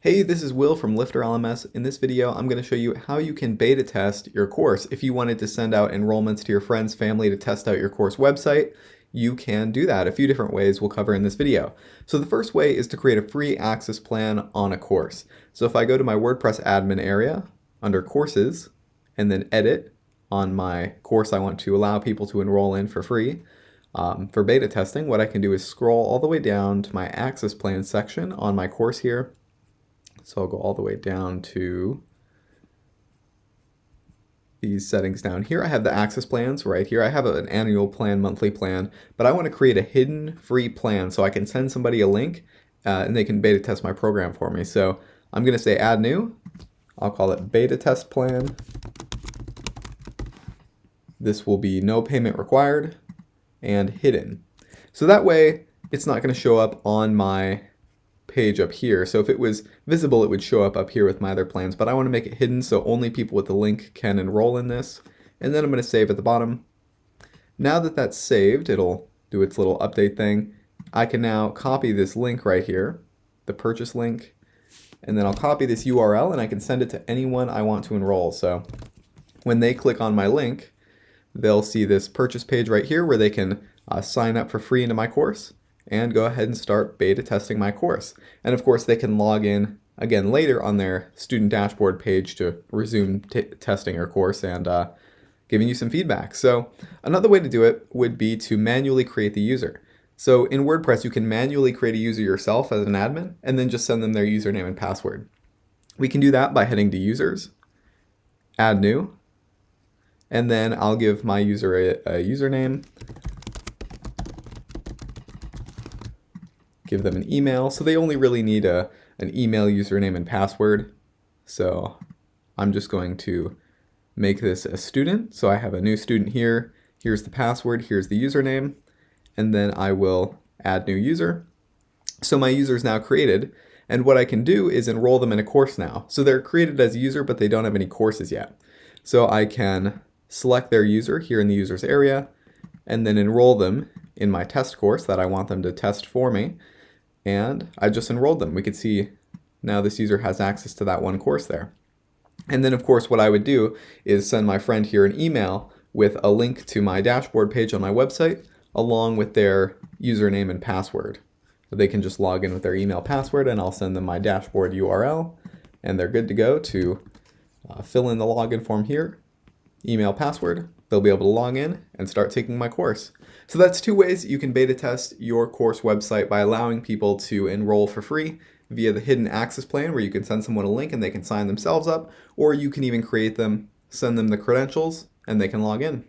Hey, this is Will from LifterLMS. In this video, I'm going to show you how you can beta test your course. If you wanted to send out enrollments to your friends, family to test out your course website, you can do that. A few different ways we'll cover in this video. So the first way is to create a free access plan on a course. So if I go to my WordPress admin area under courses and then edit on my course I want to allow people to enroll in for free, for beta testing, what I can do is scroll all the way down to my access plan section on my course here. So I'll go all the way down to these settings down here. I have the access plans right here. I have an annual plan, monthly plan, but I want to create a hidden free plan so I can send somebody a link and they can beta test my program for me. So I'm going to say add new. I'll call it beta test plan. This will be no payment required and hidden. So that way it's not going to show up on my page up here. So if it was visible, it would show up here with my other plans, but I want to make it hidden so only people with the link can enroll in this. And then I'm going to save at the bottom. Now that that's saved, it'll do its little update thing. I can now copy this link right here, the purchase link, and then I'll copy this URL and I can send it to anyone I want to enroll. So when they click on my link, they'll see this purchase page right here where they can sign up for free into my course and go ahead and start beta testing my course. And of course they can log in again later on their student dashboard page to resume testing your course and giving you some feedback. So another way to do it would be to manually create the user. So in WordPress you can manually create a user yourself as an admin and then just send them their username and password. We can do that by heading to users, add new, and then I'll give my user a username, give them an email. So they only really need an email, username, and password. So I'm just going to make this a student. So I have a new student here. Here's the password, here's the username, and then I will add new user. So my user is now created, and what I can do is enroll them in a course now. So they're created as a user, but they don't have any courses yet. So I can select their user here in the users area, and then enroll them in my test course that I want them to test for me. And I just enrolled them. We could see now this user has access to that one course there. And then of course what I would do is send my friend here an email with a link to my dashboard page on my website along with their username and password. So they can just log in with their email password and I'll send them my dashboard URL and they're good to go to fill in the login form here, email password. They'll be able to log in and start taking my course. So that's two ways you can beta test your course website by allowing people to enroll for free via the hidden access plan where you can send someone a link and they can sign themselves up, or you can even create them, send them the credentials, and they can log in.